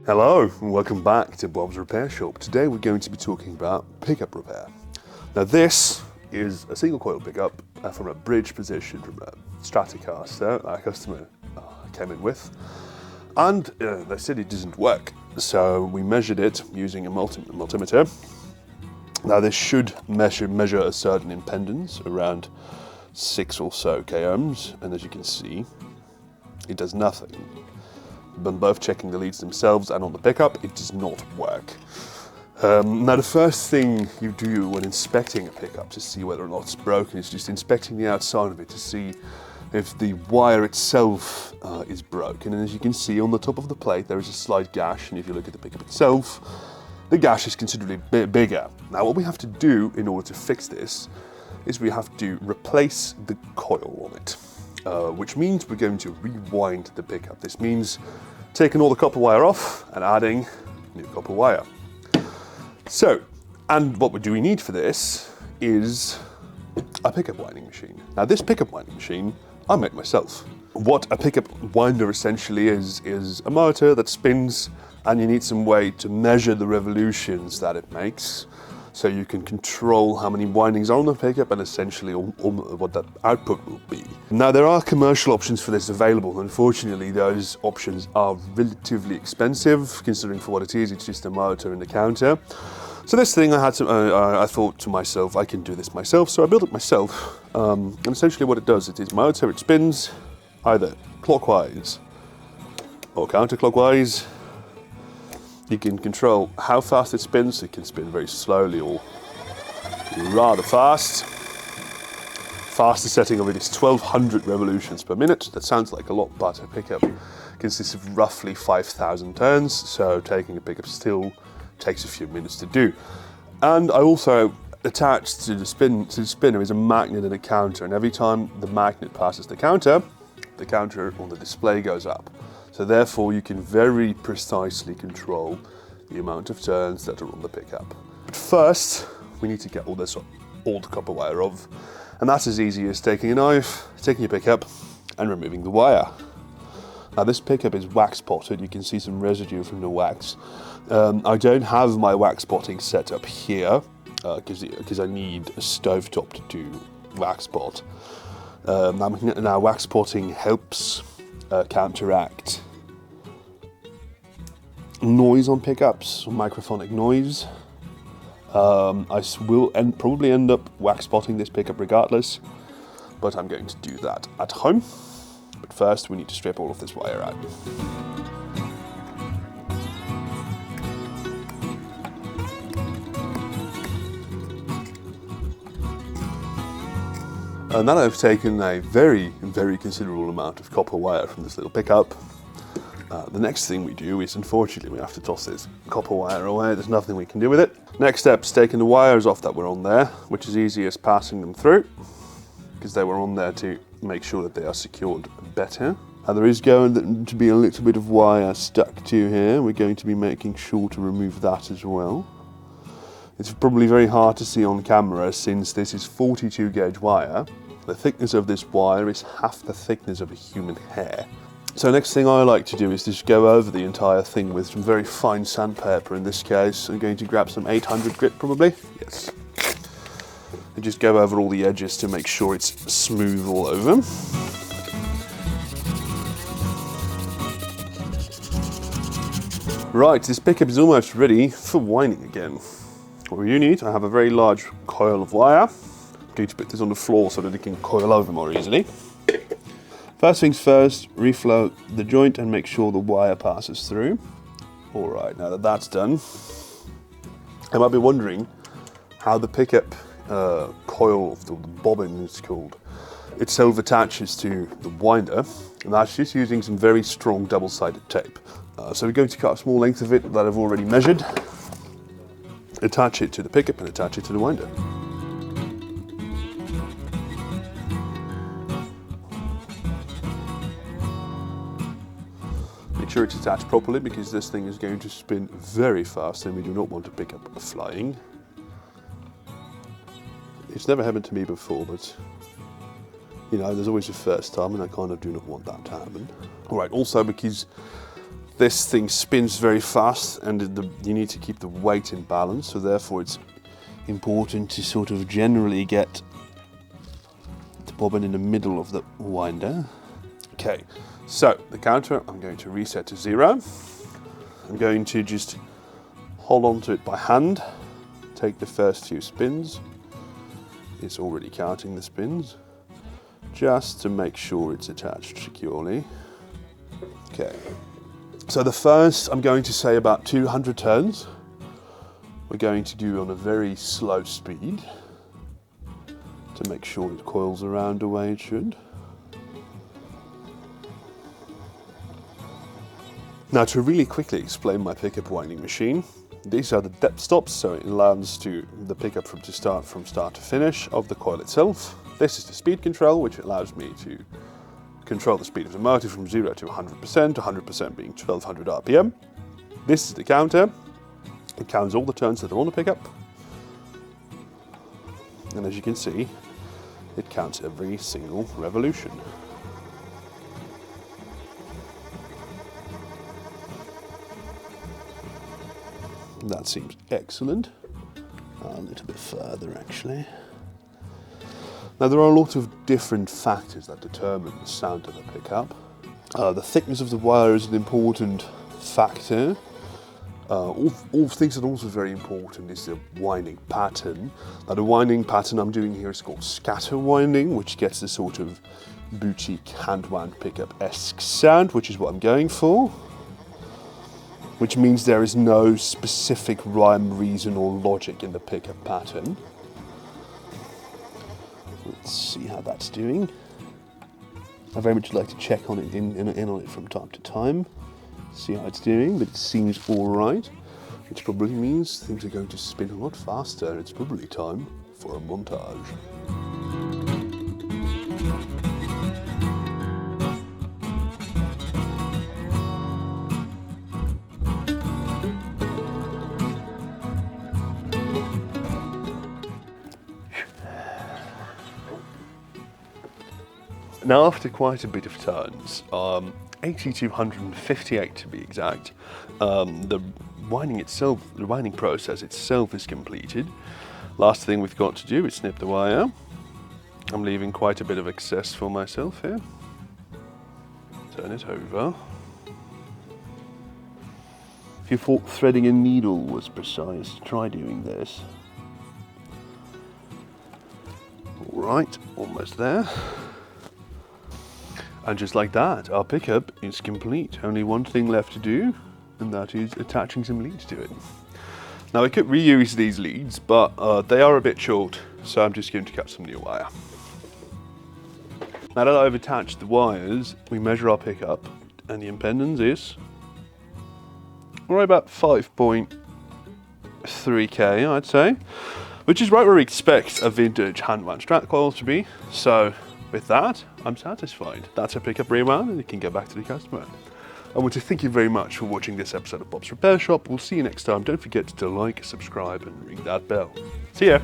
Hello and welcome back to Bob's Repair Shop. Today we're going to be talking about pickup repair. Now this is a single coil pickup from a bridge position from a Stratocaster our customer came in with, and they said it doesn't work, so we measured it using a multimeter. Now this should measure a certain impedance around 6 or so k-ohms, and as you can see it does nothing. When both checking the leads themselves and on the pickup, it does not work. Now the first thing you do when inspecting a pickup to see whether or not it's broken is just inspecting the outside of it to see if the wire itself is broken. And as you can see on the top of the plate there is a slight gash, and if you look at the pickup itself, the gash is considerably bigger. Now what we have to do in order to fix this is we have to replace the coil on it. Which means we're going to rewind the pickup. This means taking all the copper wire off and adding new copper wire. So, and what we need for this is a pickup winding machine. Now this pickup winding machine I made myself. What a pickup winder essentially is a motor that spins, and you need some way to measure the revolutions that it makes, so you can control how many windings are on the pickup and essentially what that output will be. Now there are commercial options for this available. Unfortunately those options are relatively expensive, considering for what it is, it's just a motor and a counter. So this thing I thought to myself, I can do this myself, so I built it myself. And essentially what it does, it is motor, it spins either clockwise or counterclockwise. You can control how fast it spins. It can spin very slowly or rather fast. Fastest setting of it is 1200 revolutions per minute. That sounds like a lot, but a pickup consists of roughly 5000 turns, so taking a pickup still takes a few minutes to do. And I also attached to the spinner is a magnet and a counter, and every time the magnet passes the counter on the display goes up. So therefore you can very precisely control the amount of turns that are on the pickup. But first, we need to get all this old copper wire off. And that's as easy as taking a knife, taking your pickup and removing the wire. Now this pickup is wax potted. You can see some residue from the wax. I don't have my wax potting set up here because I need a stovetop to do wax pot. Now wax potting helps counteract noise on pickups, microphonic noise. I will probably end up wax potting this pickup regardless, but I'm going to do that at home. But first we need to strip all of this wire out. And now I've taken a very considerable amount of copper wire from this little pickup. The next thing we do is, unfortunately, we have to toss this copper wire away. There's nothing we can do with it. Next step is taking the wires off that were on there, which is easy as passing them through, because they were on there to make sure that they are secured better. And there is going to be a little bit of wire stuck to here. We're going to be making sure to remove that as well. It's probably very hard to see on camera since this is 42 gauge wire. The thickness of this wire is half the thickness of a human hair. So next thing I like to do is just go over the entire thing with some very fine sandpaper. In this case, I'm going to grab some 800 grit probably. Yes. And just go over all the edges to make sure it's smooth all over. Right, this pickup is almost ready for winding again. What you need, I have a very large coil of wire. I'm going to put this on the floor so that it can coil over more easily. First things first, reflow the joint and make sure the wire passes through. Alright, now that that's done, I might be wondering how the pickup coil, the bobbin is called, itself attaches to the winder, and that's just using some very strong double-sided tape. So we're going to cut a small length of it that I've already measured, attach it to the pickup and attach it to the winder. Make sure it's attached properly because this thing is going to spin very fast and we do not want to pick up flying. It's never happened to me before, but you know, there's always a first time and I kind of do not want that to happen. Alright, also because This thing spins very fast, and you need to keep the weight in balance, so therefore it's important to sort of generally get the bobbin in the middle of the winder. Okay, so the counter I'm going to reset to 0. I'm going to just hold on to it by hand, take the first few spins. It's already counting the spins, just to make sure it's attached securely. Okay, so the first, I'm going to say about 200 turns. We're going to do on a very slow speed to make sure it coils around the way it should. Now, to really quickly explain my pickup winding machine, these are the depth stops, so it allows to the pickup from start to finish of the coil itself. This is the speed control, which allows me to control the speed of the motor from 0 to 100% being 1200 RPM. This is the counter. It counts all the turns that are on the pickup. And as you can see, it counts every single revolution. That seems excellent. A little bit further actually. Now there are a lot of different factors that determine the sound of the pickup. The thickness of the wire is an important factor. All things that are also very important is the winding pattern. Now the winding pattern I'm doing here is called scatter winding, which gets the sort of boutique hand-wound pickup-esque sound, which is what I'm going for. Which means there is no specific rhyme, reason or logic in the pickup pattern. Let's see how that's doing. I very much like to check on it in on it from time to time, see how it's doing, but it seems alright, which probably means things are going to spin a lot faster, and it's probably time for a montage. Now, after quite a bit of turns, 80 to 158 to be exact, the winding process itself is completed. Last thing we've got to do is snip the wire. I'm leaving quite a bit of excess for myself here. Turn it over. If you thought threading a needle was precise, try doing this. All right, almost there. And just like that, our pickup is complete. Only one thing left to do, and that is attaching some leads to it. Now I could reuse these leads, but they are a bit short, so I'm just going to cut some new wire. Now that I've attached the wires, we measure our pickup, and the impedance is right about 5.3K, I'd say, which is right where we expect a vintage hand-wound Strat coil to be. So with that, I'm satisfied. That's a pickup rewound, and it can go back to the customer. I want to thank you very much for watching this episode of Bob's Repair Shop. We'll see you next time. Don't forget to like, subscribe, and ring that bell. See ya!